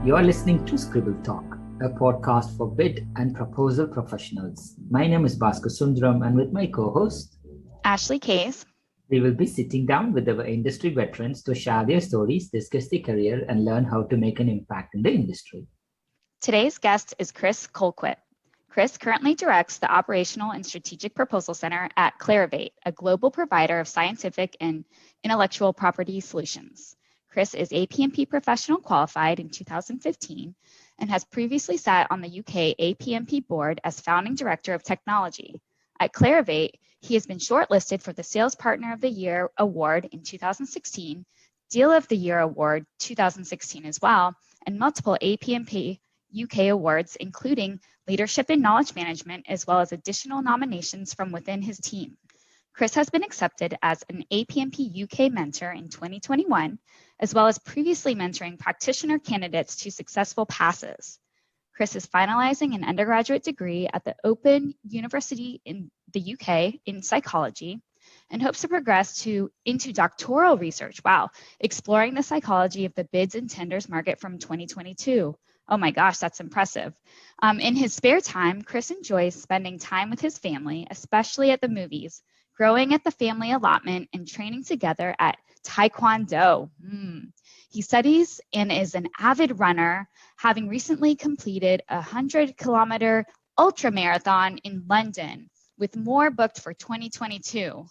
You are listening to Scribble Talk, a podcast for bid and proposal professionals. My name is Bhaskar Sundaram, and with my co-host, Ashley Case. We will be sitting down with our industry veterans to share their stories, discuss their career, and learn how to make an impact in the industry. Today's guest is Chris Colquitt. Chris currently directs the Operational and Strategic Proposal Center at Clarivate, a global provider of scientific and intellectual property solutions. Chris is APMP professional qualified in 2015 and has previously sat on the UK APMP board as founding director of technology. At Clarivate, he has been shortlisted for the Sales Partner of the Year Award in 2016, Deal of the Year Award 2016 as well, and multiple APMP UK Awards, including Leadership in Knowledge Management, as well as additional nominations from within his team. Chris has been accepted as an APMP UK mentor in 2021, as well as previously mentoring practitioner candidates to successful passes. Chris is finalizing an undergraduate degree at the Open University in the UK in psychology and hopes to progress into doctoral research, exploring the psychology of the bids and tenders market from 2022. Oh my gosh, that's impressive. In his spare time, Chris enjoys spending time with his family, especially at the movies, growing at the family allotment, and training together at Taekwondo. He studies and is an avid runner, having recently completed a 100-kilometer ultra marathon in London, with more booked for 2022.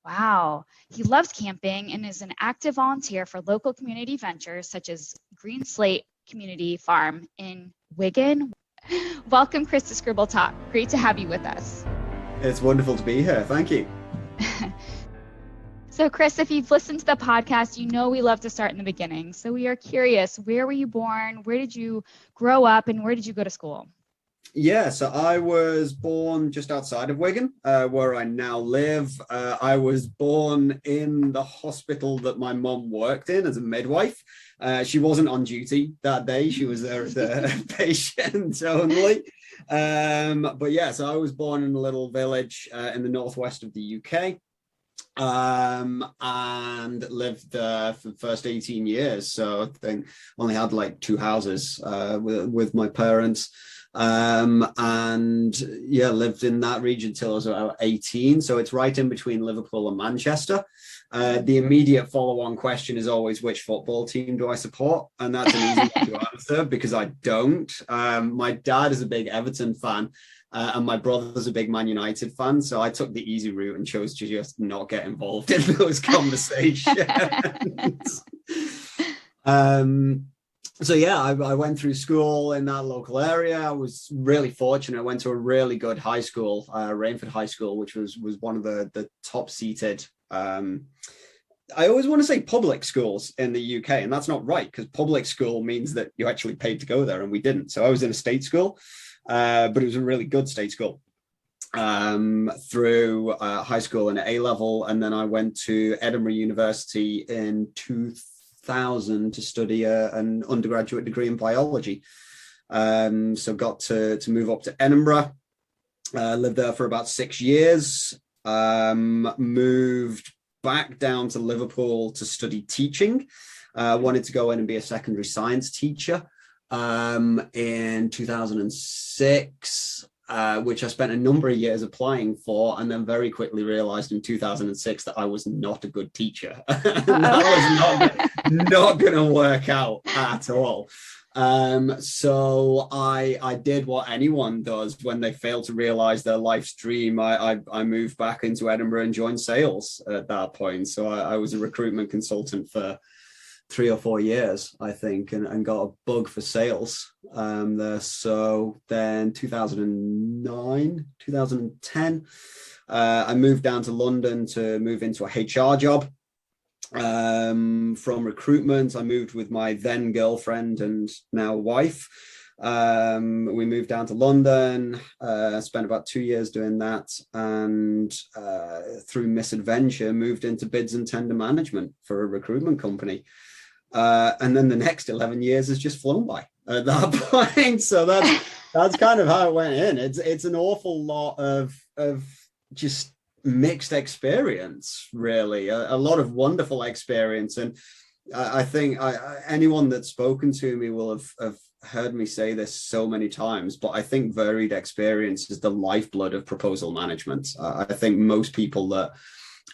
Wow. He loves camping and is an active volunteer for local community ventures such as Green Slate Community Farm in Wigan. Welcome, Chris, to Scribble Talk. Great to have you with us. It's wonderful to be here. Thank you. So, Chris, if you've listened to the podcast, you know we love to start in the beginning. So we are curious, where were you born? Where did you grow up? And where did you go to school? Yeah, so I was born just outside of Wigan, where I now live. I was born in the hospital that my mum worked in as a midwife. She wasn't on duty that day. She was there as a patient only. But yeah, so I was born in a little village in the northwest of the UK. And lived there for the first 18 years. So I think only had like two houses with my parents. And yeah, lived in that region till I was about 18. So it's right in between Liverpool and Manchester. The immediate follow-on question is always, which football team do I support? And that's an easy one to answer because I don't. My dad is a big Everton fan. And my brother's a big Man United fan, so I took the easy route and chose to just not get involved in those conversations. So yeah, I went through school in that local area. I was really fortunate. I went to a really good high school, Rainford High School, which was one of the top seated. I always want to say public schools in the UK, and that's not right because public school means that you actually paid to go there, and we didn't. So I was in a state school. But it was a really good state school through high school and A-level. And then I went to Edinburgh University in 2000 to study an undergraduate degree in biology. So got to move up to Edinburgh, lived there for about 6 years, moved back down to Liverpool to study teaching, wanted to go in and be a secondary science teacher. In 2006, which I spent a number of years applying for, and then very quickly realized in 2006 that I was not a good teacher. That was not going to work out at all. So I did what anyone does when they fail to realize their life's dream. I moved back into Edinburgh and joined sales at that point. So I was a recruitment consultant for 3 or 4 years, I think, and got a bug for sales there. So then 2009, 2010, I moved down to London to move into a HR job. From recruitment, I moved with my then girlfriend and now wife. We moved down to London, spent about 2 years doing that, and through misadventure, moved into bids and tender management for a recruitment company. And then the next 11 years has just flown by at that point. So that's kind of how it went in. It's an awful lot of just mixed experience, really, a lot of wonderful experience. And I think anyone that's spoken to me will have heard me say this so many times, but I think varied experience is the lifeblood of proposal management. I think most people that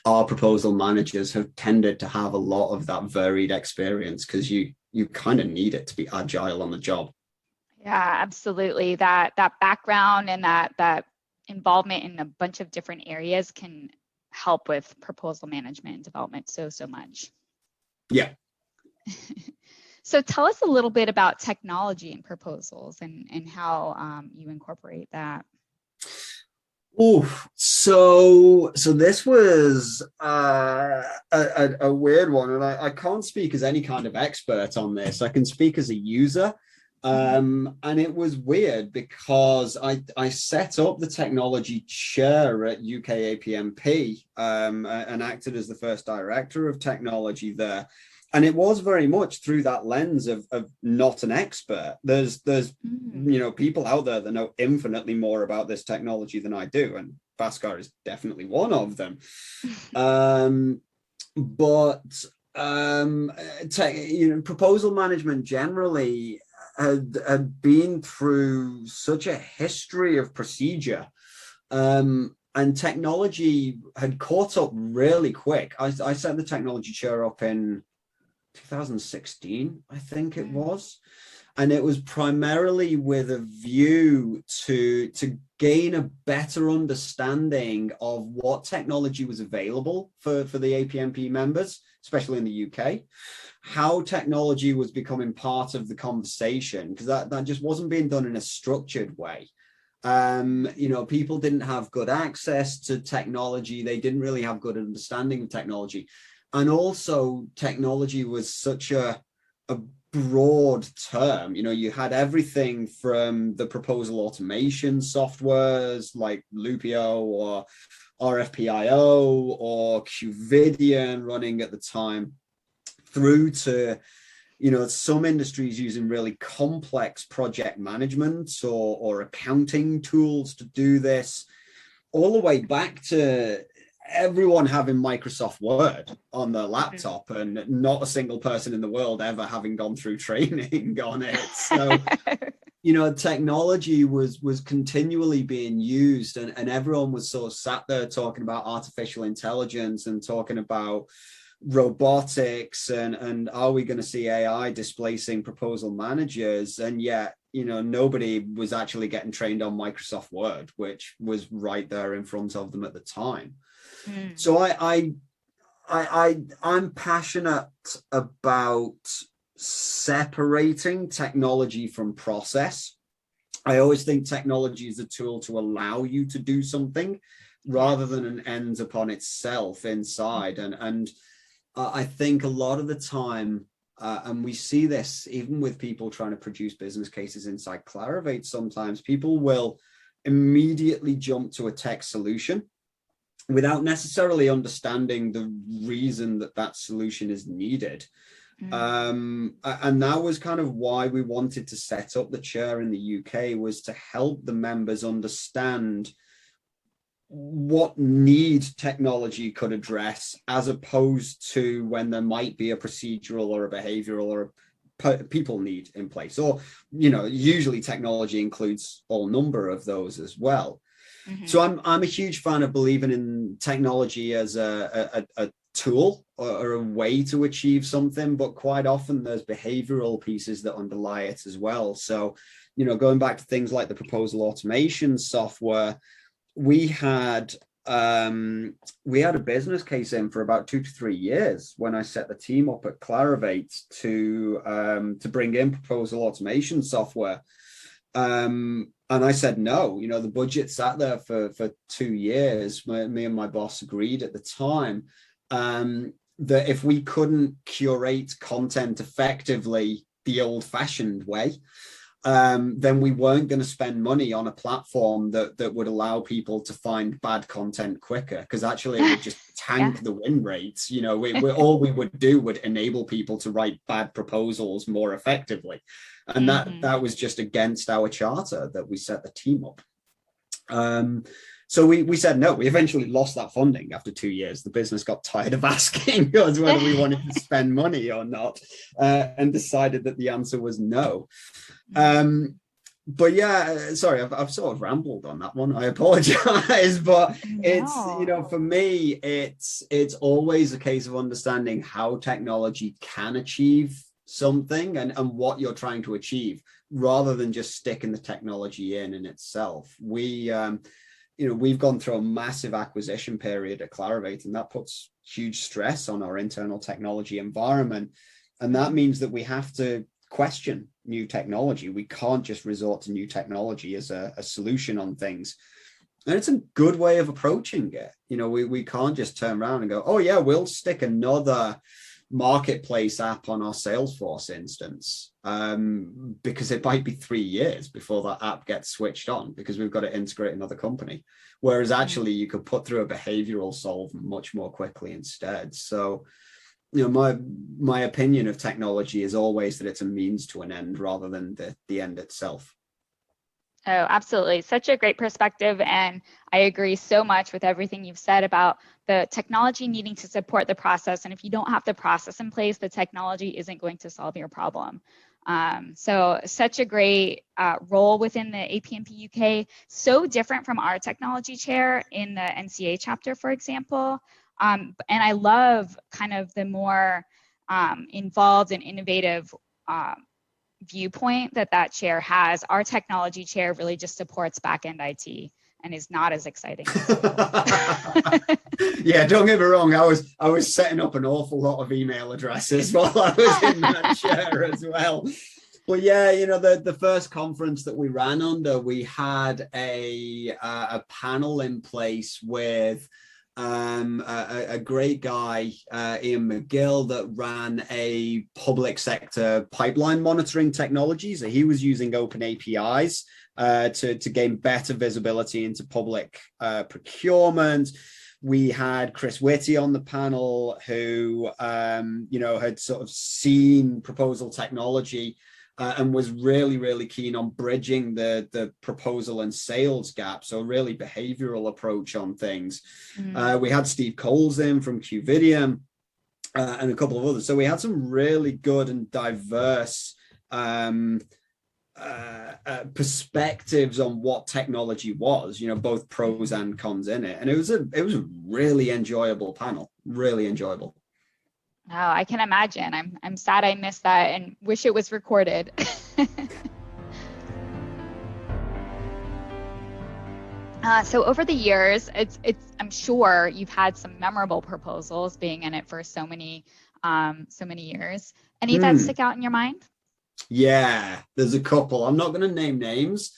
are proposal managers have tended to have a lot of that varied experience, because you kind of need it to be agile on the job. Yeah, absolutely. That background and that involvement in a bunch of different areas can help with proposal management and development so much. Yeah. So tell us a little bit about technology in proposals and how you incorporate that. Oh, so this was a weird one, and I can't speak as any kind of expert on this. I can speak as a user. And it was weird because I set up the technology chair at UK APMP and acted as the first director of technology there. And it was very much through that lens of not an expert. There's people out there that know infinitely more about this technology than I do, and Bhaskar is definitely one of them. Proposal management generally had been through such a history of procedure, and technology had caught up really quick. I set the technology chair up in 2016, I think it was. And it was primarily with a view to gain a better understanding of what technology was available for the APMP members, especially in the UK, how technology was becoming part of the conversation, because that just wasn't being done in a structured way. People didn't have good access to technology. They didn't really have good understanding of technology. And also technology was such a broad term. You had everything from the proposal automation softwares like Lupio or RFPIO or Qvidian running at the time, through to some industries using really complex project management or accounting tools to do this, all the way back to everyone having Microsoft Word on their laptop and not a single person in the world ever having gone through training on it. So, technology was continually being used, and everyone was sort of sat there talking about artificial intelligence and talking about robotics and are we going to see AI displacing proposal managers? And yet, nobody was actually getting trained on Microsoft Word, which was right there in front of them at the time. So I'm passionate about separating technology from process. I always think technology is a tool to allow you to do something rather than an end upon itself inside. And I think a lot of the time, and we see this even with people trying to produce business cases inside Clarivate, sometimes people will immediately jump to a tech solution without necessarily understanding the reason that solution is needed. And that was kind of why we wanted to set up the chair in the UK, was to help the members understand what need technology could address, as opposed to when there might be a procedural or a behavioral or a people need in place. Or, usually technology includes all number of those as well. So I'm a huge fan of believing in technology as a tool or a way to achieve something, but quite often there's behavioral pieces that underlie it as well. So, going back to things like the proposal automation software, we had a business case in for about 2 to 3 years when I set the team up at Clarivate to bring in proposal automation software. And I said no. The budget sat there for 2 years. Me and my boss agreed at the time that if we couldn't curate content effectively the old-fashioned way, then we weren't going to spend money on a platform that would allow people to find bad content quicker, because actually it would just tank the win rates. All we would do would enable people to write bad proposals more effectively. And that was just against our charter that we set the team up. So we said no. We eventually lost that funding after 2 years. The business got tired of asking us whether we wanted to spend money or not, and decided that the answer was no. But yeah, sorry, I've sort of rambled on that one. I apologize, but it's, you know, for me, it's always a case of understanding how technology can achieve something and what you're trying to achieve, rather than just sticking the technology in itself. You know, we've gone through a massive acquisition period at Clarivate, and that puts huge stress on our internal technology environment. And that means that we have to question new technology. We can't just resort to new technology as a solution on things. And it's a good way of approaching it. You know, we can't just turn around and go, oh yeah, we'll stick another marketplace app on our Salesforce instance, because it might be 3 years before that app gets switched on because we've got to integrate another company. Whereas actually you could put through a behavioral solve much more quickly instead. So, you know, my opinion of technology is always that it's a means to an end rather than the end itself. Oh, absolutely. Such a great perspective. And I agree so much with everything you've said about the technology needing to support the process. And if you don't have the process in place, the technology isn't going to solve your problem. So such a great role within the APMP UK, so different from our technology chair in the NCA chapter, for example. And I love kind of the more involved and innovative viewpoint that chair has. Our technology chair really just supports back-end IT and is not as exciting. Yeah, don't get me wrong. I was setting up an awful lot of email addresses while I was in that chair as well. But yeah, you know, the first conference that we ran under, we had a panel in place with a great guy, Ian McGill, that ran a public sector pipeline monitoring technology. So he was using open APIs to gain better visibility into public procurement. We had Chris Whitty on the panel, who you know, had sort of seen proposal technology and was really, really keen on bridging the proposal and sales gap. So really behavioral approach on things. We had Steve Coles in from QVidium and a couple of others. So we had some really good and diverse perspectives on what technology was, you know, both pros and cons in it. And it was a really enjoyable panel, really enjoyable. Oh, I can imagine. I'm sad I missed that and wish it was recorded. So over the years, I'm sure you've had some memorable proposals being in it for so many years. Any that stick out in your mind? Yeah, there's a couple. I'm not going to name names.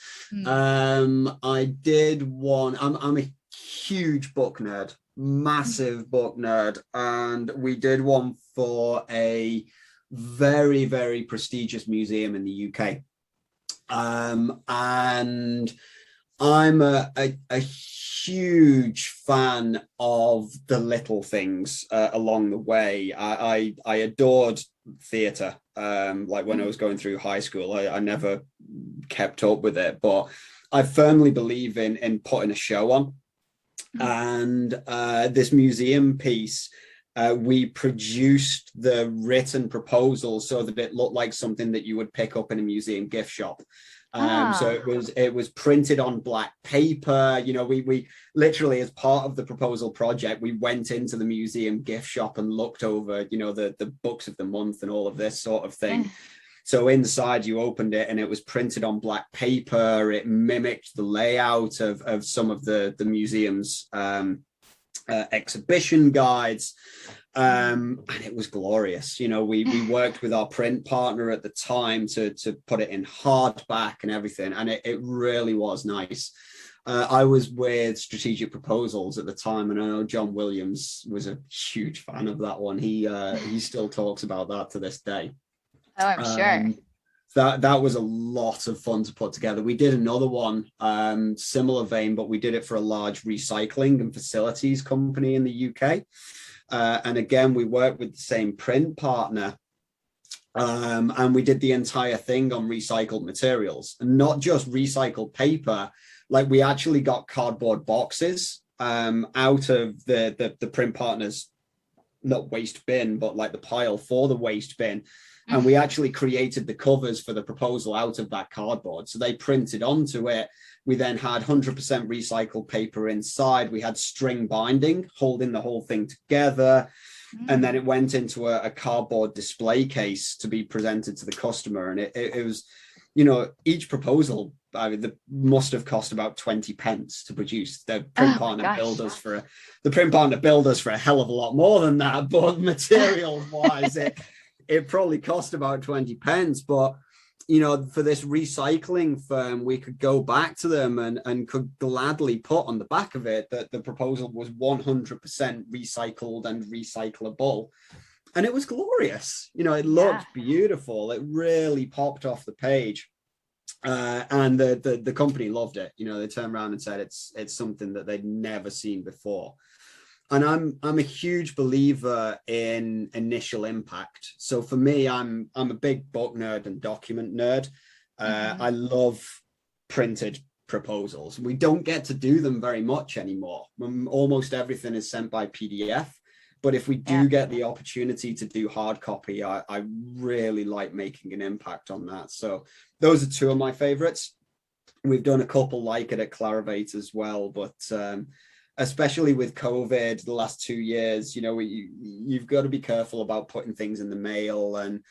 I did one. I'm a huge book nerd, massive book nerd, and we did one for a very, very prestigious museum in the UK. And I'm a huge fan of the little things along the way. I adored theatre. Like when I was going through high school, I never kept up with it, but I firmly believe in putting a show on. And this museum piece, we produced the written proposal so that it looked like something that you would pick up in a museum gift shop. So it was printed on black paper. You know, we literally, as part of the proposal project, we went into the museum gift shop and looked over, you know, the books of the month and all of this sort of thing. So inside, you opened it and it was printed on black paper. It mimicked the layout of some of the museum's exhibition guides. And it was glorious. You know, we worked with our print partner at the time to put it in hardback and everything. And it really was nice. I was with Strategic Proposals at the time, and I know John Williams was a huge fan of that one. He still talks about that to this day. Oh, I'm sure. That was a lot of fun to put together. We did another one, similar vein, but we did it for a large recycling and facilities company in the UK. And again, we worked with the same print partner. And we did the entire thing on recycled materials, and not just recycled paper. Like, we actually got cardboard boxes out of the print partners, not waste bin, but like the pile for the waste bin. And we actually created the covers for the proposal out of that cardboard. So they printed onto it. We then had 100% recycled paper inside. We had string binding holding the whole thing together. And then it went into a cardboard display case to be presented to the customer. And it was, you know, each proposal, I mean, must have cost about 20 pence to produce. The print partner billed us for a hell of a lot more than that. But materials wise, it probably cost about 20 pence. But, you know, for this recycling firm, we could go back to them and could gladly put on the back of it that the proposal was 100% recycled and recyclable. And it was glorious. You know, it looked beautiful. It really popped off the page. And the company loved it. You know, they turned around and said it's something that they'd never seen before. And I'm a huge believer in initial impact. So for me, I'm a big book nerd and document nerd. I love printed proposals. We don't get to do them very much anymore. Almost everything is sent by PDF. But if we do get the opportunity to do hard copy, I really like making an impact on that. So those are two of my favorites. We've done a couple like it at Clarivate as well, but especially with COVID, the last 2 years, you know, you've got to be careful about putting things in the mail. And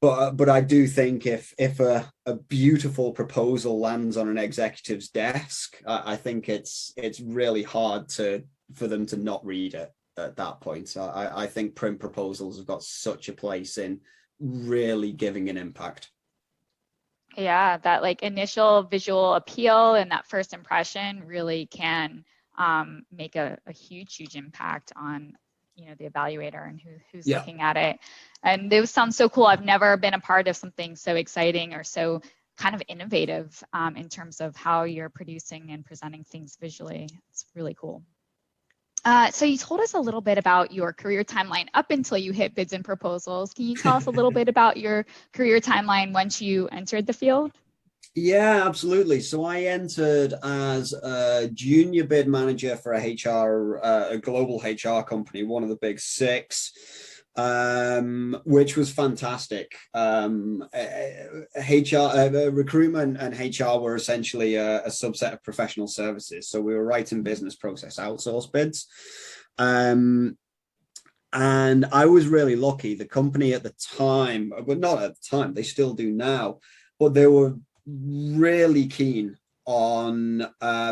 but I do think if a beautiful proposal lands on an executive's desk, I think it's really hard for them to not read it at that point. So I think print proposals have got such a place in really giving an impact. Yeah, that like initial visual appeal and that first impression really can make a huge impact on, you know, the evaluator and who's looking at it. And those sound so cool. I've never been a part of something so exciting or so kind of innovative in terms of how you're producing and presenting things visually. It's really cool. So you told us a little bit about your career timeline up until you hit bids and proposals. Can you tell us a little bit about your career timeline once you entered the field? Yeah, absolutely. So I entered as a junior bid manager for a global HR company, one of the big six, which was fantastic. Recruitment and HR were essentially a subset of professional services. So we were writing business process outsource bids. And I was really lucky. The company at the time, but not at the time, they still do now, but they were really keen on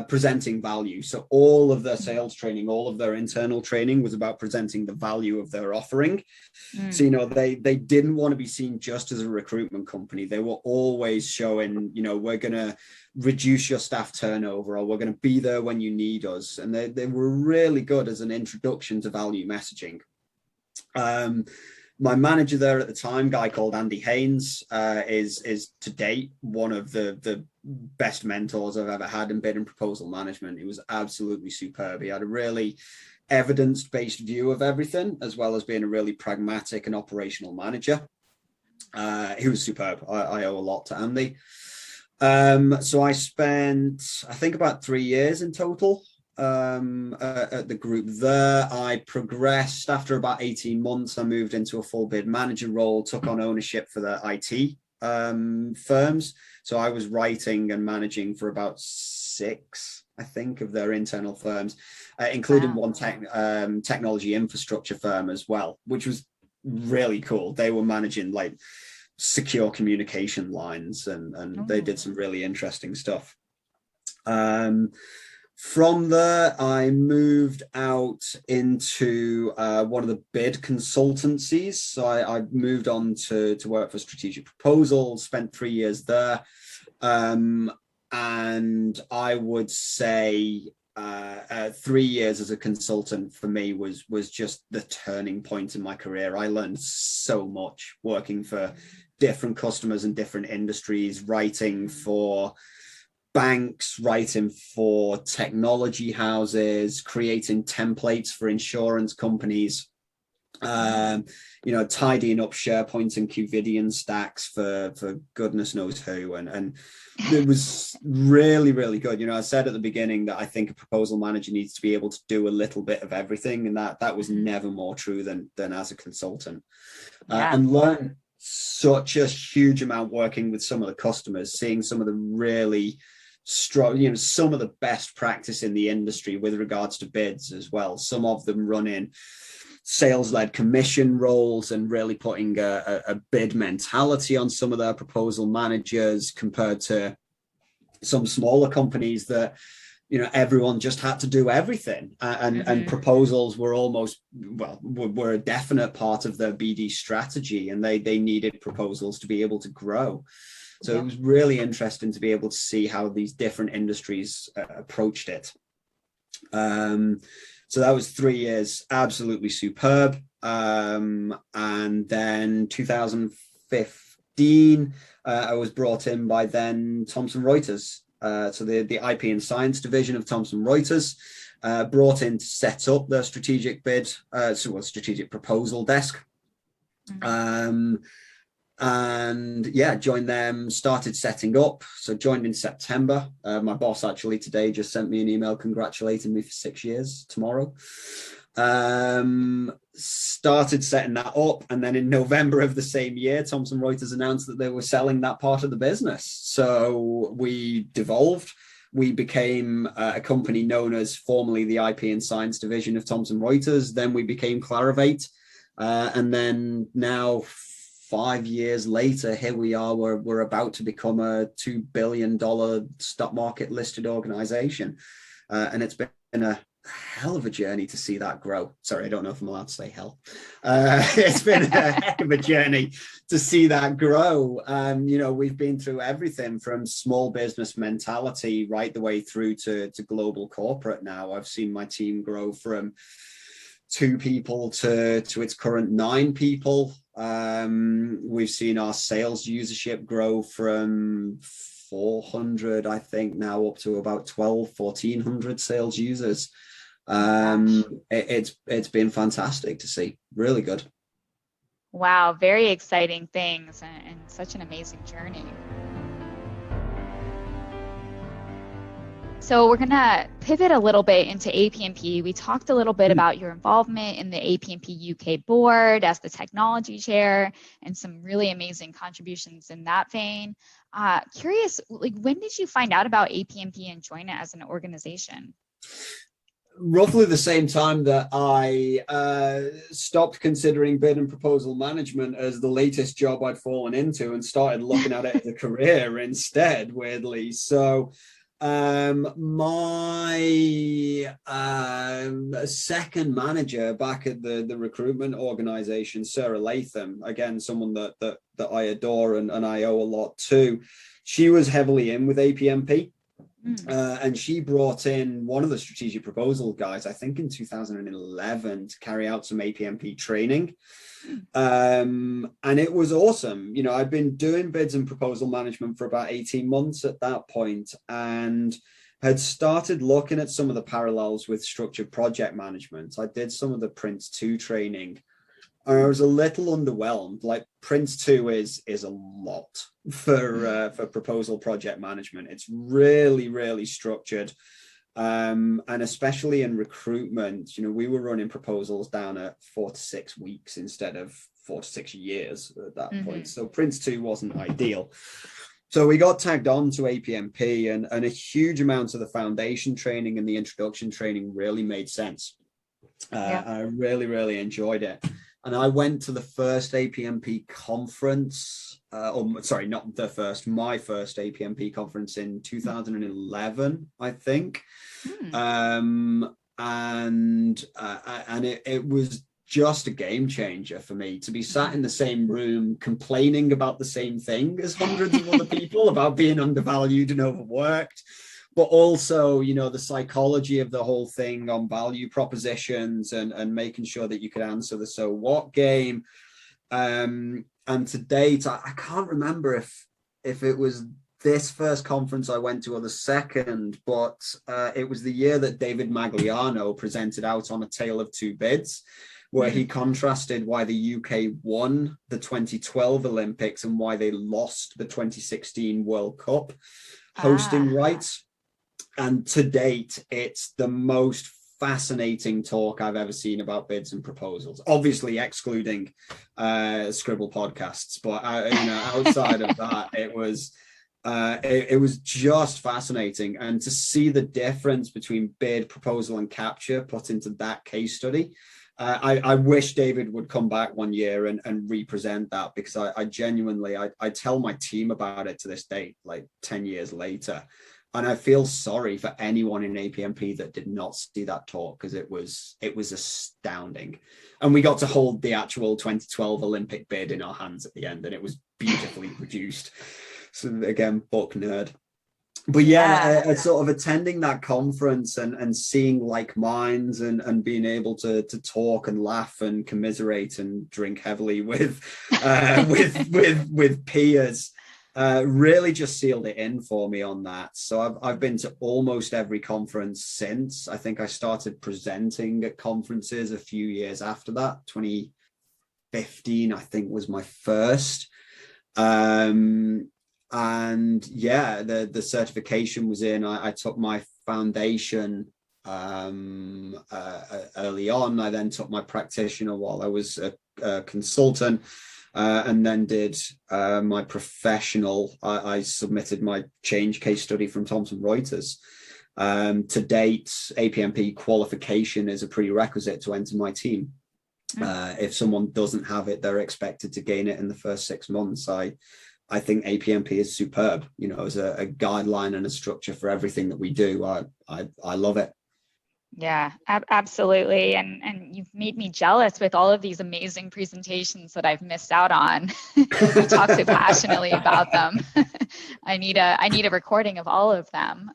presenting value. So all of their sales training, all of their internal training was about presenting the value of their offering. So, you know, they didn't want to be seen just as a recruitment company. They were always showing, you know, we're going to reduce your staff turnover, or we're going to be there when you need us. And they were really good as an introduction to value messaging. My manager there at the time, guy called Andy Haynes, is to date one of the best mentors I've ever had in bid and proposal management. He was absolutely superb. He had a really evidence-based view of everything, as well as being a really pragmatic and operational manager. He was superb. I owe a lot to Andy. So I spent, I think, about 3 years in total at the group there. I progressed after about 18 months. I moved into a full bid manager role, took on ownership for the IT firms. So I was writing and managing for about 6, I think, of their internal firms, including one technology infrastructure firm as well, which was really cool. They were managing like secure communication lines, and they did some really interesting stuff. From there, I moved out into one of the bid consultancies. So I moved on to work for Strategic Proposals, spent 3 years there. And I would say 3 years as a consultant for me was just the turning point in my career. I learned so much working for different customers and different industries, writing for banks, writing for technology houses, creating templates for insurance companies. Tidying up SharePoint and Qvidian stacks for goodness knows who. And it was really, really good. I said at the beginning that I think a proposal manager needs to be able to do a little bit of everything. And that was never more true than as a consultant. And learn such a huge amount working with some of the customers, seeing some of the really strong, some of the best practice in the industry with regards to bids as well. Some of them running sales-led commission roles and really putting a bid mentality on some of their proposal managers, compared to some smaller companies that everyone just had to do everything, and proposals were were a definite part of their BD strategy, and they needed proposals to be able to grow. So it was really interesting to be able to see how these different industries approached it. So that was 3 years, absolutely superb. And then 2015, I was brought in by then Thomson Reuters. So the IP and Science division of Thomson Reuters, brought in to set up their strategic strategic proposal desk. Joined them, started setting up. So joined in September. My boss actually today just sent me an email congratulating me for 6 years tomorrow. Started setting that up, and then in November of the same year, Thomson Reuters announced that they were selling that part of the business. So we devolved. We became a company known as formerly the IP and Science division of Thomson Reuters. Then we became Clarivate, and then now, 5 years later, here we are. We're about to become a $2 billion stock market listed organization. And it's been a hell of a journey to see that grow. Sorry, I don't know if I'm allowed to say hell. It's been a heck of a journey to see that grow. We've been through everything from small business mentality right the way through to global corporate now. I've seen my team grow from 2 people to its current 9 people. We've seen our sales usership grow from 400, I think, now up to about 1,400 sales users. It's been fantastic to see. Really good. Wow, very exciting things, and such an amazing journey. So we're going to pivot a little bit into APMP. We talked a little bit about your involvement in the APMP UK board as the technology chair, and some really amazing contributions in that vein. Curious, when did you find out about APMP and join it as an organization? Roughly the same time that I stopped considering bid and proposal management as the latest job I'd fallen into and started looking at it as a career instead, weirdly. So my second manager back at the recruitment organization, Sarah Latham, again, someone that I adore and I owe a lot to, she was heavily in with APMP. And she brought in one of the strategic proposal guys, I think in 2011, to carry out some APMP training. And it was awesome. I'd been doing bids and proposal management for about 18 months at that point, and had started looking at some of the parallels with structured project management. I did some of the Prince 2 training. I was a little underwhelmed. Like, Prince 2 is a lot for proposal project management. It's really, really structured. And especially in recruitment, we were running proposals down at 4 to 6 weeks instead of 4 to 6 years at that point. So Prince 2 wasn't ideal. So we got tagged on to APMP, and a huge amount of the foundation training and the introduction training really made sense. I really, really enjoyed it. And I went to the first APMP conference, not the first, my first APMP conference in 2011, I think. And it was just a game changer for me to be sat in the same room complaining about the same thing as hundreds of other people about being undervalued and overworked. But also, the psychology of the whole thing on value propositions and making sure that you could answer the so what game. And to date, I can't remember if it was this first conference I went to or the second, but it was the year that David Magliano presented out on A Tale of Two Bids, where he contrasted why the UK won the 2012 Olympics and why they lost the 2016 World Cup hosting rights. And to date, it's the most fascinating talk I've ever seen about bids and proposals, obviously excluding Scribble podcasts, but outside of that, it was just fascinating. And to see the difference between bid, proposal and capture put into that case study, I wish David would come back one year and represent that, because I genuinely tell my team about it to this day, like 10 years later. And I feel sorry for anyone in APMP that did not see that talk, because it was astounding. And we got to hold the actual 2012 Olympic bid in our hands at the end, and it was beautifully produced. So again, book nerd. But yeah, sort of attending that conference and seeing like minds and being able to talk and laugh and commiserate and drink heavily with peers really just sealed it in for me on that. So I've been to almost every conference since. I think I started presenting at conferences a few years after that. 2015, I think, was my first. And yeah, the certification was in. I took my foundation early on. I then took my practitioner while I was a consultant, and then did my professional. I submitted my change case study from Thomson Reuters. To date, APMP qualification is a prerequisite to enter my team. If someone doesn't have it, they're expected to gain it in the first 6 months. I think APMP is superb, as a guideline and a structure for everything that we do. I love it. Yeah, absolutely. And you've made me jealous with all of these amazing presentations that I've missed out on. You talk so passionately about them. I need a recording of all of them.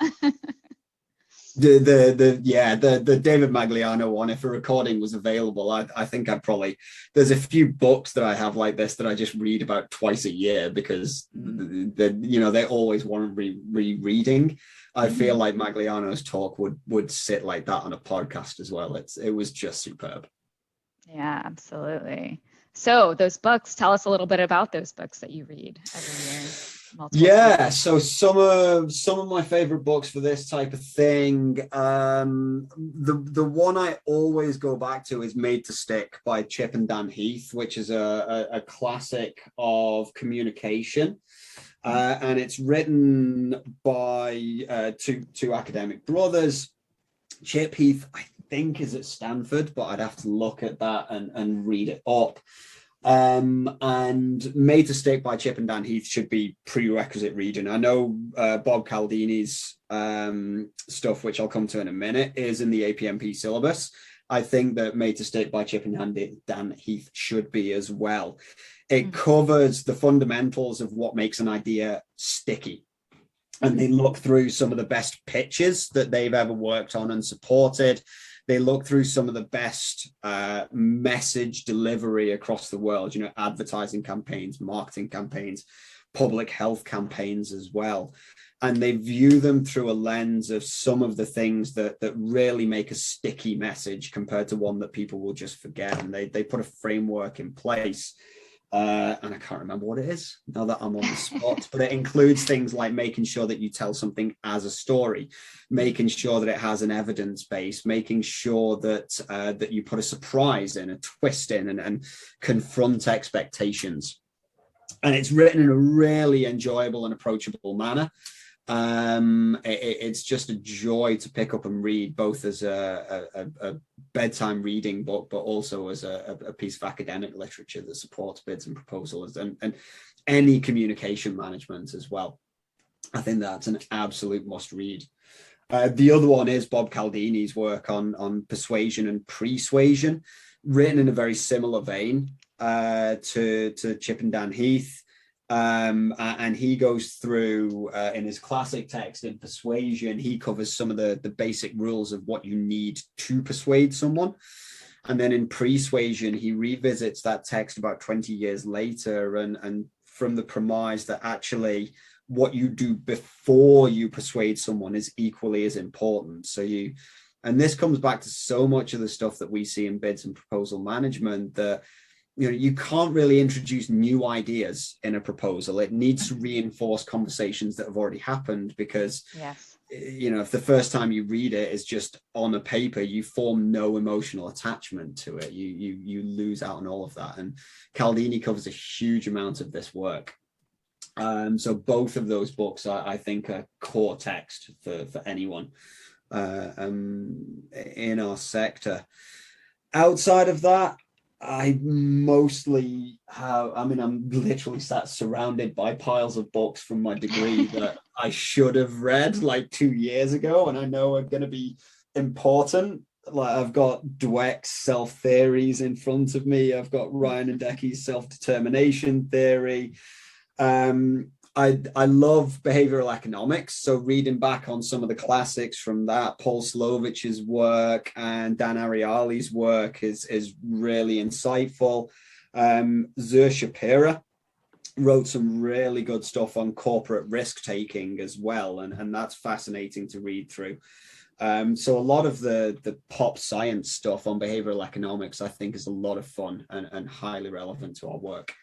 The David Magliano one, if a recording was available, I think I'd probably, there's a few books that I have like this that I just read about twice a year, because they always want rereading. I feel like Magliano's talk would sit like that on a podcast as well. It was just superb. Yeah, absolutely. So those books, tell us a little bit about those books that you read every year. So some of my favorite books for this type of thing, the one I always go back to is Made to Stick by Chip and Dan Heath, which is a classic of communication. And it's written by two academic brothers. Chip Heath, I think, is at Stanford, but I'd have to look at that and read it up. And Made to Stick by Chip and Dan Heath should be prerequisite reading. I know Bob Cialdini's stuff, which I'll come to in a minute, is in the APMP syllabus. I think that Made to Stick by Chip and Dan Heath should be as well. It covers the fundamentals of what makes an idea sticky. And they look through some of the best pitches that they've ever worked on and supported. They look through some of the best message delivery across the world, advertising campaigns, marketing campaigns, public health campaigns as well. And they view them through a lens of some of the things that really make a sticky message compared to one that people will just forget. And they put a framework in place. And I can't remember what it is now that I'm on the spot, but it includes things like making sure that you tell something as a story, making sure that it has an evidence base, making sure that you put a surprise in, a twist in, and confront expectations. And it's written in a really enjoyable and approachable manner. It's just a joy to pick up and read, both as a bedtime reading book, but also as a piece of academic literature that supports bids and proposals and any communication management as well. I think that's an absolute must read. The other one is Bob Cialdini's work on persuasion and persuasion, written in a very similar vein to Chip and Dan Heath. And he goes through in his classic text in Persuasion, he covers some of the basic rules of what you need to persuade someone. And then in Persuasion, he revisits that text about 20 years later and from the premise that actually what you do before you persuade someone is equally as important. So you And this comes back to so much of the stuff that we see in bids and proposal management, that you can't really introduce new ideas in a proposal. It needs to reinforce conversations that have already happened, because yes, if the first time you read it is just on a paper, you form no emotional attachment to it. You lose out on all of that. And Cialdini covers a huge amount of this work. So both of those books, I think, are core text for anyone in our sector. Outside of that, I mostly I'm literally sat surrounded by piles of books from my degree that I should have read like 2 years ago, and I know are going to be important. Like, I've got Dweck's self-theories in front of me. I've got Ryan and Decky's self-determination theory. I love behavioral economics, so reading back on some of the classics from that, Paul Slovich's work and Dan Ariely's work is really insightful. Zur Shapira wrote some really good stuff on corporate risk taking as well, and that's fascinating to read through. So a lot of the pop science stuff on behavioral economics, I think, is a lot of fun and highly relevant to our work.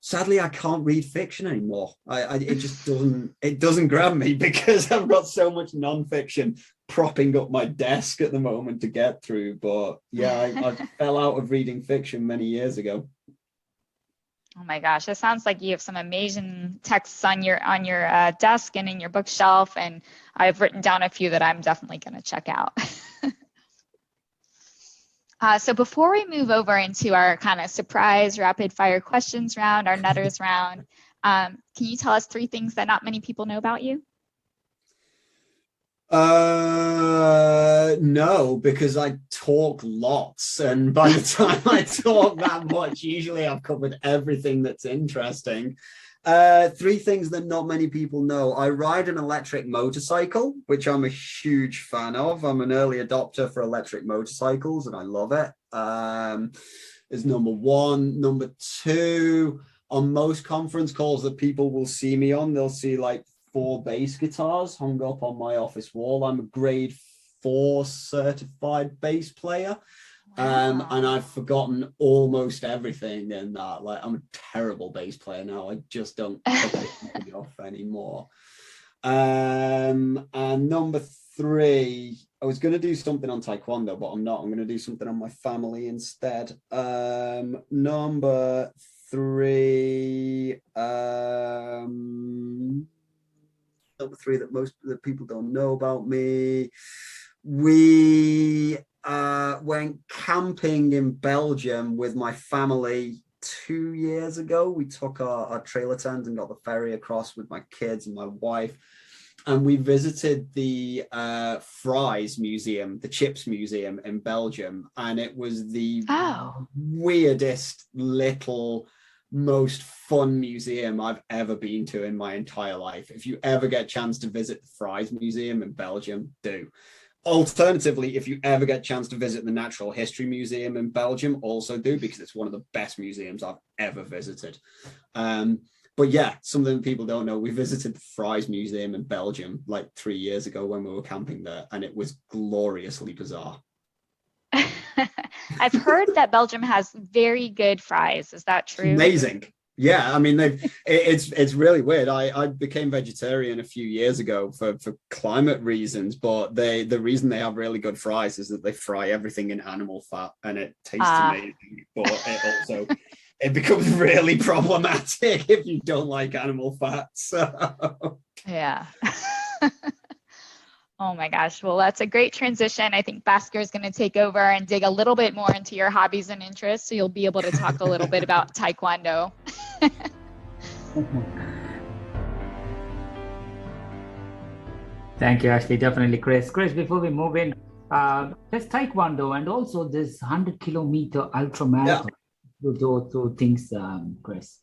Sadly, I can't read fiction anymore. It just doesn't grab me, because I've got so much nonfiction propping up my desk at the moment to get through. But yeah, I fell out of reading fiction many years ago. Oh my gosh, it sounds like you have some amazing texts on your desk and in your bookshelf, and I've written down a few that I'm definitely going to check out. So before we move over into our kind of surprise rapid fire questions round, our Nutters round, can you tell us 3 things that not many people know about you? No, because I talk lots, and by the time I talk that much, usually I've covered everything that's interesting. 3 things that not many people know. I ride an electric motorcycle, which I'm a huge fan of. I'm an early adopter for electric motorcycles, and I love it. Is number 1. Number 2, on most conference calls that people will see me on, they'll see like 4 bass guitars hung up on my office wall. I'm a grade 4 certified bass player. Wow. And I've forgotten almost everything in that. Like, I'm a terrible bass player now. I just don't pick it off anymore. And number 3, I was going to do something on Taekwondo, but I'm not. I'm going to do something on my family instead. Number 3, that people don't know about me. We went camping in Belgium with my family 2 years ago. We took our trailer tent and got the ferry across with my kids and my wife. And we visited the Fries Museum, the Chips Museum in Belgium. And it was the weirdest little, most fun museum I've ever been to in my entire life. If you ever get a chance to visit the Fries Museum in Belgium, do. Alternatively, if you ever get a chance to visit the Natural History Museum in Belgium, also do, because it's one of the best museums I've ever visited. But yeah, something people don't know, we visited the Fries Museum in Belgium like 3 years ago when we were camping there, and it was gloriously bizarre. I've heard that Belgium has very good fries. Is that true? Amazing. Yeah, I mean, it's really weird. I became vegetarian a few years ago for climate reasons, but the reason they have really good fries is that they fry everything in animal fat, and it tastes amazing. But it becomes really problematic if you don't like animal fat. So yeah. Oh my gosh. Well, that's a great transition. I think Bhaskar is going to take over and dig a little bit more into your hobbies and interests, so you'll be able to talk a little bit about Taekwondo. Thank you, Ashley. Definitely, Chris. Chris, before we move in, there's Taekwondo and also this 100-kilometer ultra marathon. Two things, Chris.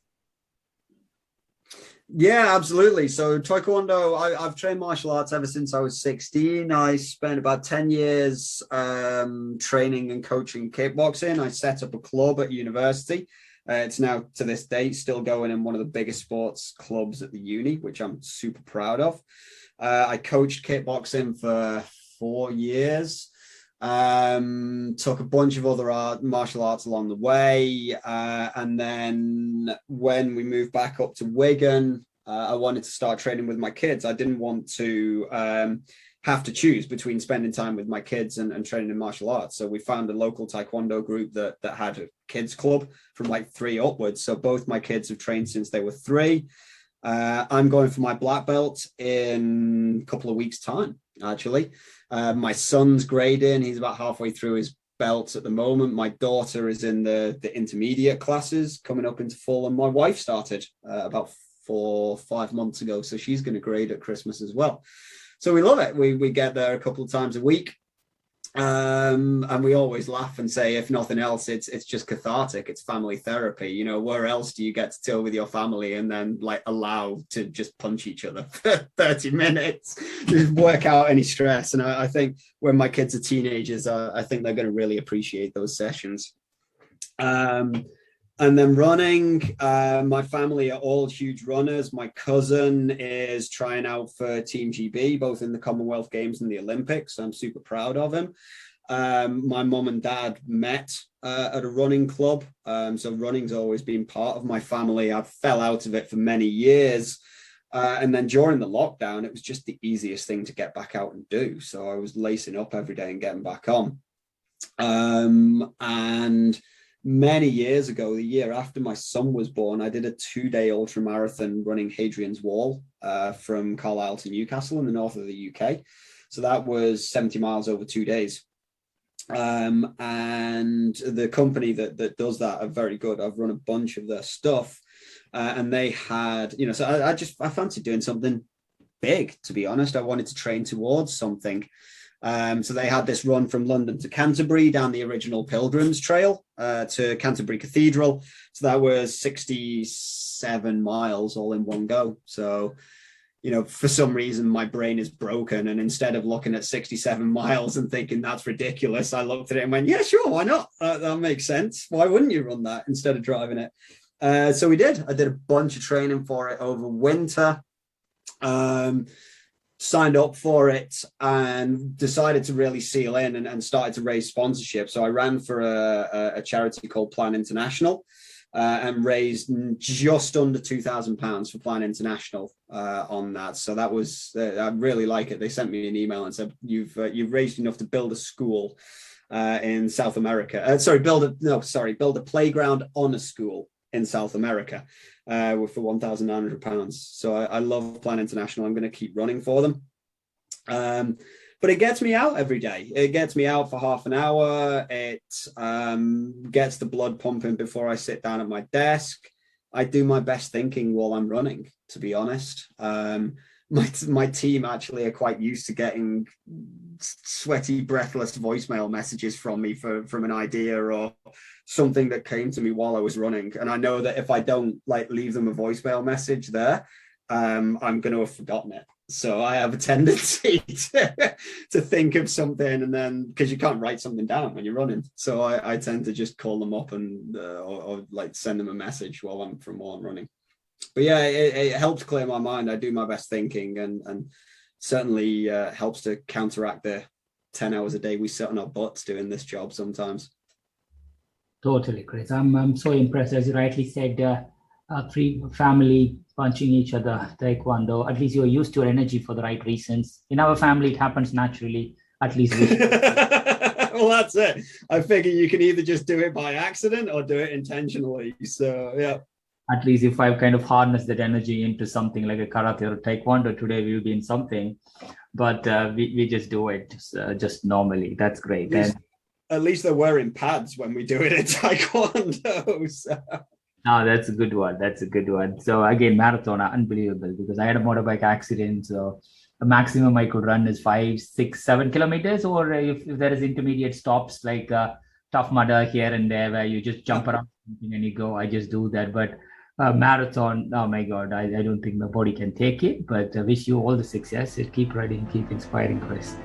Yeah, absolutely. So Taekwondo, I've trained martial arts ever since I was 16. I spent about 10 years training and coaching kickboxing. I set up a club at university. It's now, to this date, still going in one of the biggest sports clubs at the uni, which I'm super proud of. I coached kickboxing for 4 years. Took a bunch of other martial arts along the way. And then when we moved back up to Wigan, I wanted to start training with my kids. I didn't want to have to choose between spending time with my kids and training in martial arts. So we found a local Taekwondo group that had a kids club from like 3 upwards. So both my kids have trained since they were 3. I'm going for my black belt in a couple of weeks' time, actually. My son's grading. He's about halfway through his belts at the moment. My daughter is in the intermediate classes coming up into full. And my wife started about 4 or 5 months ago. So she's going to grade at Christmas as well. So we love it. We get there a couple of times a week. And we always laugh and say, if nothing else, it's just cathartic. It's family therapy. You know, where else do you get to chill with your family and then like allow to just punch each other for 30 minutes, just work out any stress? And I think when my kids are teenagers, I think they're going to really appreciate those sessions. And then running, my family are all huge runners. My cousin is trying out for Team GB, both in the Commonwealth Games and the Olympics. So I'm super proud of him. My mum and dad met at a running club. So running's always been part of my family. I fell out of it for many years. And then during the lockdown, it was just the easiest thing to get back out and do. So I was lacing up every day and getting back on. And many years ago, the year after my son was born, I did a 2-day ultra marathon running Hadrian's Wall from Carlisle to Newcastle in the north of the UK. So that was 70 miles over 2 days. And the company that does that are very good. I've run a bunch of their stuff. And they had, you know, so I fancied doing something big, to be honest. I wanted to train towards something. So they had this run from London to Canterbury down the original Pilgrims Trail to Canterbury Cathedral. So that was 67 miles all in one go. So, you know, for some reason, my brain is broken. And instead of looking at 67 miles and thinking that's ridiculous, I looked at it and went, yeah, sure, why not? That makes sense. Why wouldn't you run that instead of driving it? So we did. I did a bunch of training for it over winter. Signed up for it and decided to really seal in and started to raise sponsorship. So I ran for a charity called Plan International and raised just under £2,000 for Plan International on that. So that was, I really like it. They sent me an email and said, you've raised enough to build a school in South America. Build a playground on a school in South America for £1,900. So I love Plan International. I'm going to keep running for them. But it gets me out every day. It gets me out for half an hour. It gets the blood pumping before I sit down at my desk. I do my best thinking while I'm running, to be honest. My team actually are quite used to getting sweaty, breathless voicemail messages from me from an idea or something that came to me while I was running. And I know that if I don't leave them a voicemail message there, I'm going to have forgotten it. So I have a tendency to think of something, and then because you can't write something down when you're running, so I tend to just call them up and or send them a message while I'm running. But yeah, it helps clear my mind. I do my best thinking, and certainly helps to counteract the 10 hours a day we sit on our butts doing this job sometimes. Totally, Chris. I'm so impressed, as you rightly said. Family punching each other, Taekwondo. At least you're used to your energy for the right reasons. In our family, it happens naturally. At least we well, that's it. I figure you can either just do it by accident or do it intentionally. So yeah. At least if I've kind of harnessed that energy into something like a karate or a taekwondo, today we'll be in something. But we just do it just normally. That's great. At least they're wearing pads when we do it in taekwondo. So. No, that's a good one. That's a good one. So again, marathon are unbelievable because I had a motorbike accident. So the maximum I could run is 5, 6, 7 kilometers. Or if there is intermediate stops like Tough Mudder here and there where you just jump around and you go, I just do that. But marathon, oh my God, I don't think my body can take it. But I wish you all the success. Keep running, keep inspiring, Chris.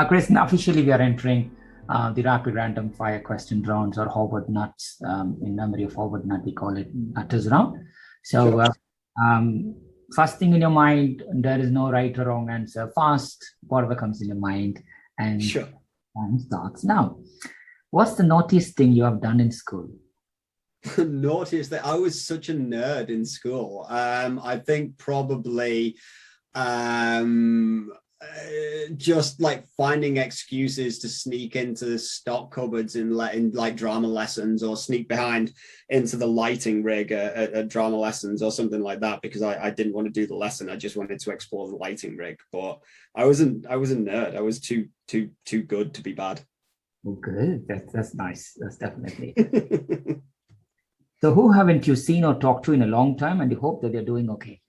Chris, now officially we are entering the rapid random fire question rounds, or Harvard Nuts. In memory of Harvard Nut, we call it Nutters round. So first thing in your mind, there is no right or wrong answer. Fast, whatever comes in your mind, and Sure. time starts now. What's the naughtiest thing you have done in school? Noticed that I was such a nerd in school. I think probably just like finding excuses to sneak into the stock cupboards in like drama lessons, or sneak behind into the lighting rig at drama lessons or something like that, because I didn't want to do the lesson. I just wanted to explore the lighting rig. But I was a nerd. I was too good to be bad. Oh, good. That's nice. That's definitely. So who haven't you seen or talked to in a long time, and you hope that they're doing okay?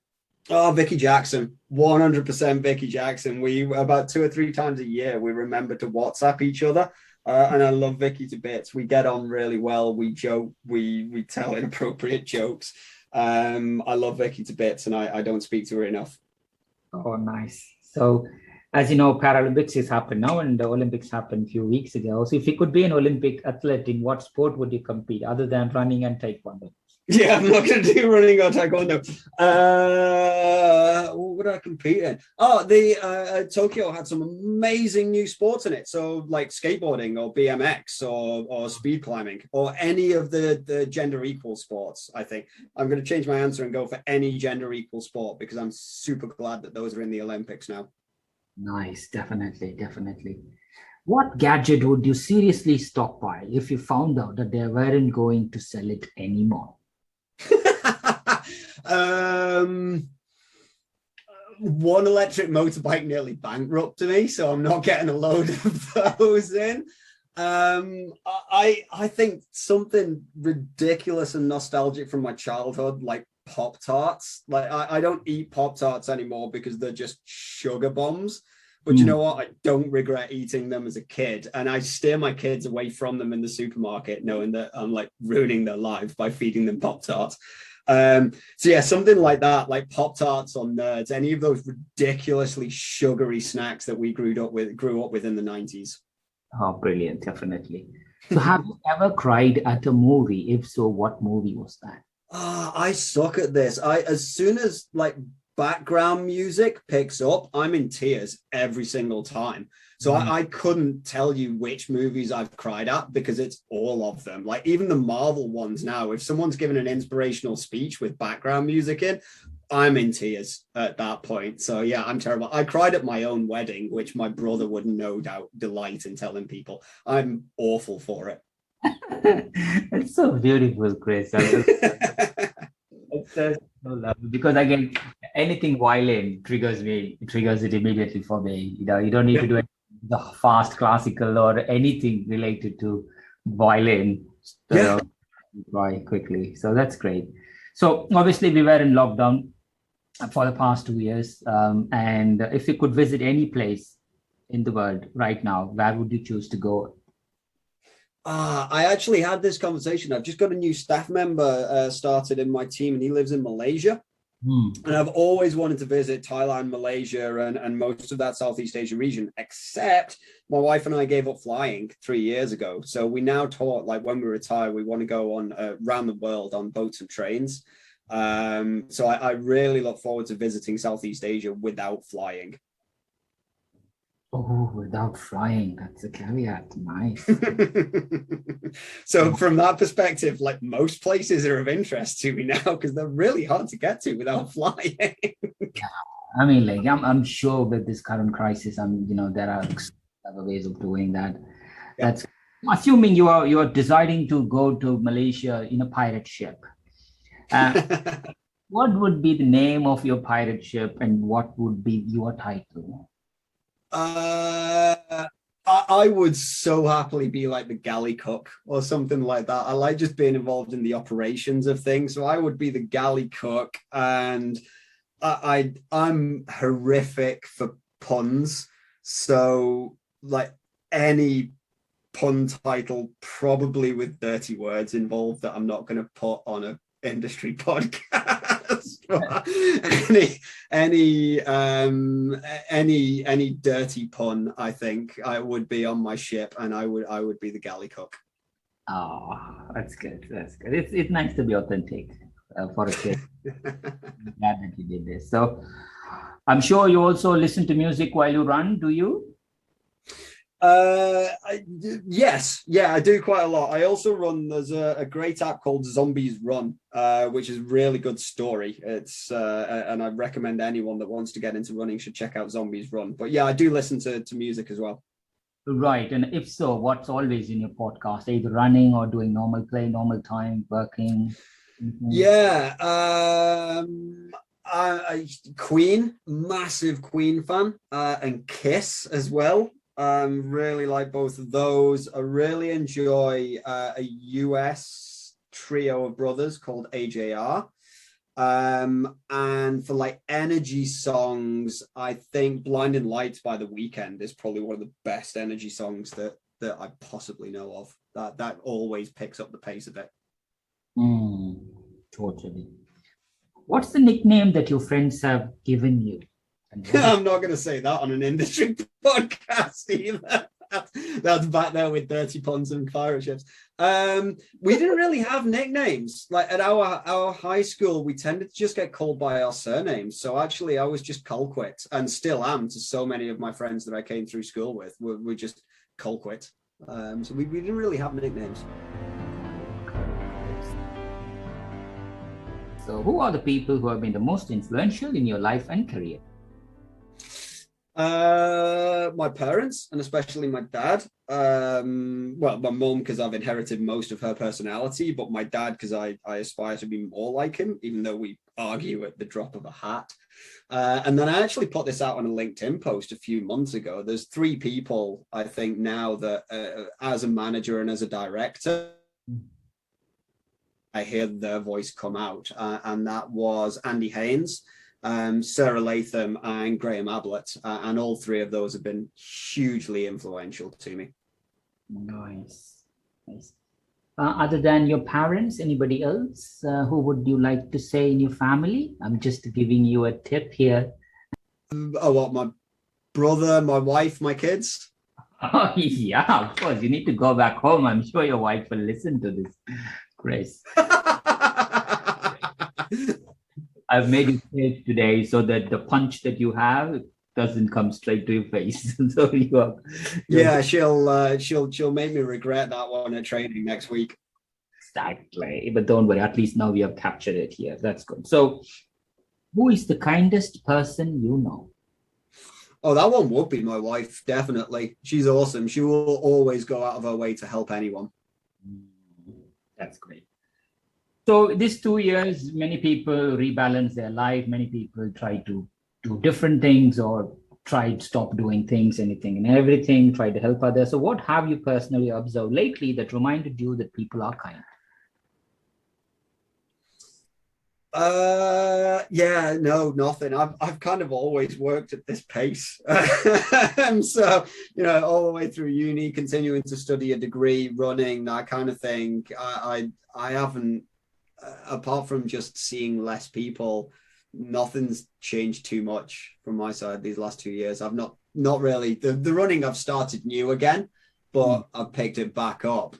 Oh, Vicky Jackson, 100% Vicky Jackson. We about 2 or 3 times a year, we remember to WhatsApp each other. And I love Vicky to bits. We get on really well. We joke, we tell inappropriate jokes. I love Vicky to bits, and I don't speak to her enough. Oh, nice. So, as you know, Paralympics has happened now, and the Olympics happened a few weeks ago. So, if you could be an Olympic athlete, in what sport would you compete other than running and taekwondo? Yeah, I'm not going to do running or taekwondo. What would I compete in? Oh, the Tokyo had some amazing new sports in it. So like skateboarding or BMX or speed climbing or any of the gender equal sports. I think I'm going to change my answer and go for any gender equal sport, because I'm super glad that those are in the Olympics now. Nice, definitely. What gadget would you seriously stockpile if you found out that they weren't going to sell it anymore? One electric motorbike nearly bankrupted me, so I'm not getting a load of those in. I think something ridiculous and nostalgic from my childhood, like Pop-Tarts. Like I don't eat Pop-Tarts anymore because they're just sugar bombs. But you know what? I don't regret eating them as a kid. And I steer my kids away from them in the supermarket, knowing that I'm like ruining their life by feeding them Pop-Tarts. So yeah, something like that, like Pop-Tarts or Nerds, any of those ridiculously sugary snacks that we grew up with in the 90s. Oh, brilliant, definitely. So have you ever cried at a movie? If so, what movie was that? I suck at this. As soon as like background music picks up, I'm in tears every single time. So I couldn't tell you which movies I've cried at, because it's all of them. Like even the Marvel ones now, if someone's given an inspirational speech with background music in, I'm in tears at that point. So yeah, I'm terrible. I cried at my own wedding, which my brother would no doubt delight in telling people. I'm awful for it. It's so beautiful, Chris. It's just so lovely, because again, anything violin triggers me. It triggers it immediately for me. You know, you don't need to do the fast classical or anything related to violin. Yeah. Very quickly. So that's great. So obviously we were in lockdown for the past 2 years, and if you could visit any place in the world right now, where would you choose to go? I actually had this conversation. I've just got a new staff member started in my team, and he lives in Malaysia. And I've always wanted to visit Thailand, Malaysia, and most of that Southeast Asia region, except my wife and I gave up flying 3 years ago. So we now talk, like when we retire, we want to go on around the world on boats and trains. So I really look forward to visiting Southeast Asia without flying. Oh, without flying, that's a caveat. Nice. So from that perspective, like most places are of interest to me now, because they're really hard to get to without flying. I mean, like I'm sure with this current crisis, there are other ways of doing that. Yeah. That's assuming you are deciding to go to Malaysia in a pirate ship. What would be the name of your pirate ship, and what would be your title? I would so happily be like the galley cook or something like that. I like just being involved in the operations of things. So I would be the galley cook, and I'm horrific for puns. So like any pun title, probably with dirty words involved, that I'm not going to put on a industry podcast. any dirty pun, I think I would be on my ship, and I would be the galley cook. Oh, that's good. That's good. It's nice to be authentic for a kid. Glad that you did this. So I'm sure you also listen to music while you run, do you? Yes, yeah, I do quite a lot. I also run, there's a great app called Zombies Run, which is a really good story. It's and I recommend anyone that wants to get into running should check out Zombies Run. But yeah, I do listen to music as well. Right. And if so, what's always in your podcast? Either running or doing normal play, normal time, working? Yeah. Queen, massive Queen fan, and Kiss as well. Really like both of those. I really enjoy a US trio of brothers called AJR. And for like energy songs, I think Blinding Lights by The Weeknd is probably one of the best energy songs that I possibly know of. That always picks up the pace a bit. Totally. What's the nickname that your friends have given you? I'm not going to say that on an industry podcast either. That's back there with dirty puns and pirate ships. We didn't really have nicknames. Like at our high school, we tended to just get called by our surnames. So actually, I was just Colquitt, and still am to so many of my friends that I came through school with. We're just Colquitt. So we didn't really have nicknames. So who are the people who have been the most influential in your life and career? My parents, and especially my dad. Well, my mum, because I've inherited most of her personality, but my dad, because I aspire to be more like him, even though we argue at the drop of a hat. And then I actually put this out on a LinkedIn post a few months ago. There's 3 people, I think, now that as a manager and as a director, I hear their voice come out. And that was Andy Haynes, Sarah Latham, and Graham Ablett, and all 3 of those have been hugely influential to me. Nice. Other than your parents, anybody else who would you like to say in your family? I'm just giving you a tip here. What, my brother, my wife, my kids? Oh, yeah, of course. You need to go back home. I'm sure your wife will listen to this, Chris. I've made it safe today so that the punch that you have doesn't come straight to your face. So yeah, she'll make me regret that one at training next week. Exactly. But don't worry, at least now we have captured it here. That's good. So who is the kindest person you know? Oh, that one would be my wife, definitely. She's awesome. She will always go out of her way to help anyone. That's great. So these 2 years, many people rebalance their life. Many people try to do different things or try to stop doing things, anything and everything, try to help others. So what have you personally observed lately that reminded you that people are kind? Yeah, no, nothing. I've kind of always worked at this pace. So, all the way through uni, continuing to study a degree, running, that kind of thing. I haven't, apart from just seeing less people, nothing's changed too much from my side these last 2 years. I've not really, the running I've started new again, but I've picked it back up.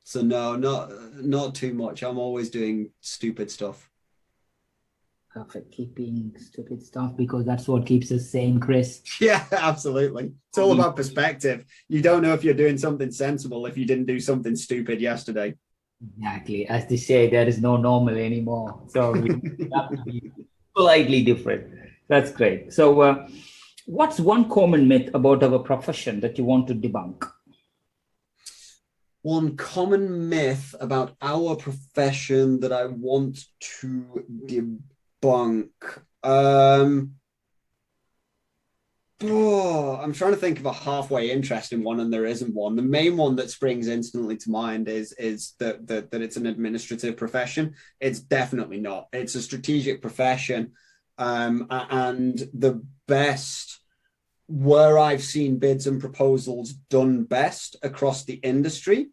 So no, not too much. I'm always doing stupid stuff. Perfect. Keeping stupid stuff because that's what keeps us sane, Chris. Yeah, absolutely. It's all about perspective. You don't know if you're doing something sensible if you didn't do something stupid yesterday. Exactly. As they say, there is no normal anymore. So we have to be slightly different. That's great. So what's one common myth about our profession that you want to debunk? One common myth about our profession that I want to debunk. I'm trying to think of a halfway interesting one, and there isn't one. The main one that springs instantly to mind is that it's an administrative profession. It's definitely not. It's a strategic profession, and the best, where I've seen bids and proposals done best across the industry,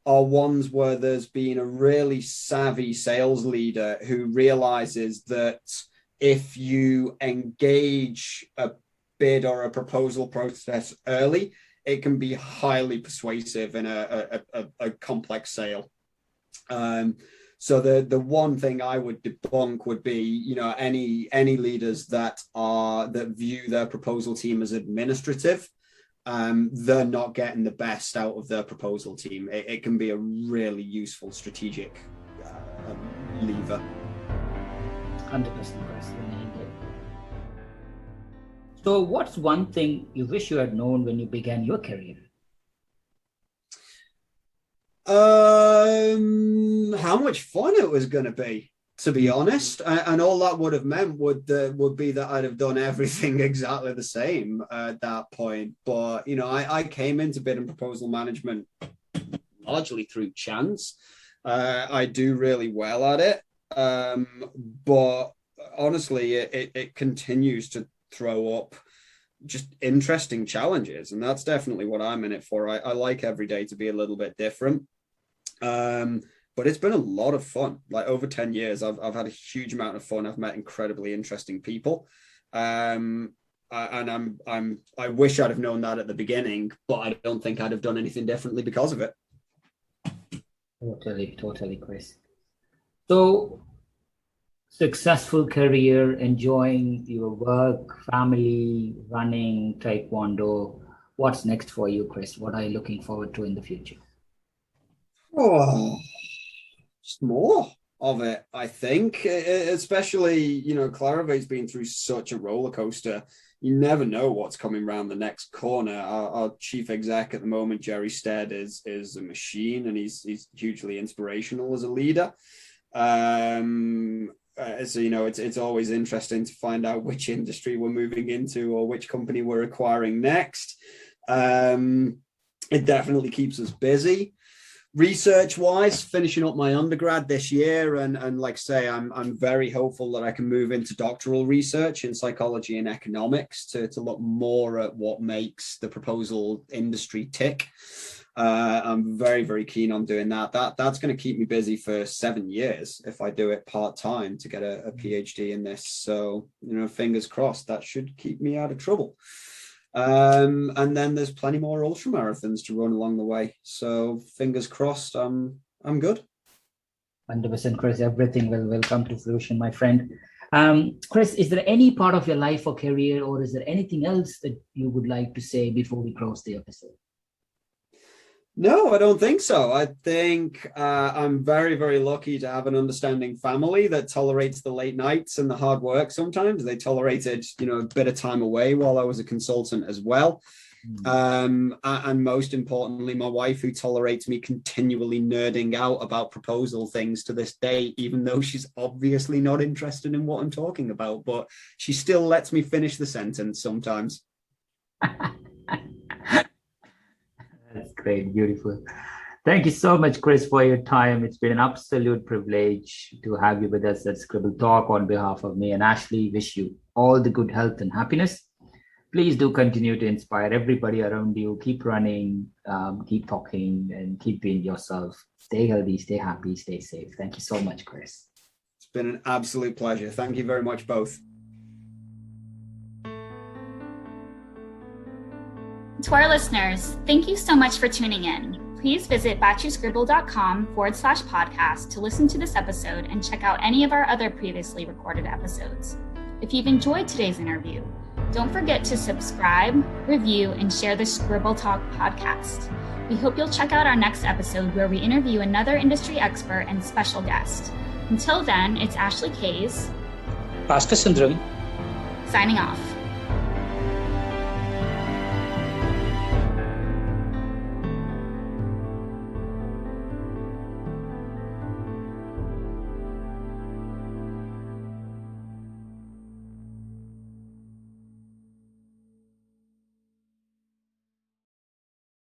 are ones where there's been a really savvy sales leader who realizes that if you engage a bid or a proposal process early, it can be highly persuasive in a complex sale. So the one thing I would debunk would be, you know, any leaders that view their proposal team as administrative. They're not getting the best out of their proposal team. It can be a really useful strategic lever. 100%, Chris. So what's one thing you wish you had known when you began your career? How much fun it was going to be, to be honest. And all that would have meant would be that I'd have done everything exactly the same at that point. But, you know, I came into bid and proposal management largely through chance. I do really well at it. But honestly, it continues to throw up just interesting challenges. And that's definitely what I'm in it for. I like every day to be a little bit different. But it's been a lot of fun. Like over 10 years, I've had a huge amount of fun. I've met incredibly interesting people. And I wish I'd have known that at the beginning, but I don't think I'd have done anything differently because of it. Totally, Chris. So, successful career, enjoying your work, family, running, taekwondo. What's next for you, Chris? What are you looking forward to in the future? Oh, just more of it, I think. Especially, you know, Clarivate's been through such a roller coaster. You never know what's coming around the next corner. Our chief exec at the moment, Jerry Stead, is a machine, and he's hugely inspirational as a leader. So, you know, it's always interesting to find out which industry we're moving into or which company we're acquiring next. It definitely keeps us busy. Research-wise, finishing up my undergrad this year, and like I say, I'm very hopeful that I can move into doctoral research in psychology and economics to look more at what makes the proposal industry tick. I'm very, very keen on doing that. That's going to keep me busy for 7 years if I do it part-time to get a PhD in this. So, you know, fingers crossed, that should keep me out of trouble. And then there's plenty more ultra marathons to run along the way. So fingers crossed, I'm good. 100%, Chris. Everything will come to fruition, my friend. Chris, is there any part of your life or career, or is there anything else that you would like to say before we close the episode? No, I don't think so. I think I'm very, very lucky to have an understanding family that tolerates the late nights and the hard work sometimes. They tolerated, you know, a bit of time away while I was a consultant as well. And most importantly, my wife, who tolerates me continually nerding out about proposal things to this day, even though she's obviously not interested in what I'm talking about, but she still lets me finish the sentence sometimes. That's great. Beautiful. Thank you so much, Chris, for your time. It's been an absolute privilege to have you with us at Scribble Talk. On behalf of me and Ashley, wish you all the good health and happiness. Please do continue to inspire everybody around you. Keep running, keep talking, and keep being yourself. Stay healthy, stay happy, stay safe. Thank you so much, Chris. It's been an absolute pleasure. Thank you very much, both. To our listeners, thank you so much for tuning in. Please visit batchuscribble.com/podcast to listen to this episode and check out any of our other previously recorded episodes. If you've enjoyed today's interview, don't forget to subscribe, review, and share the Scribble Talk podcast. We hope you'll check out our next episode where we interview another industry expert and special guest. Until then, it's Ashley Kays, Pastor Sundram, signing off.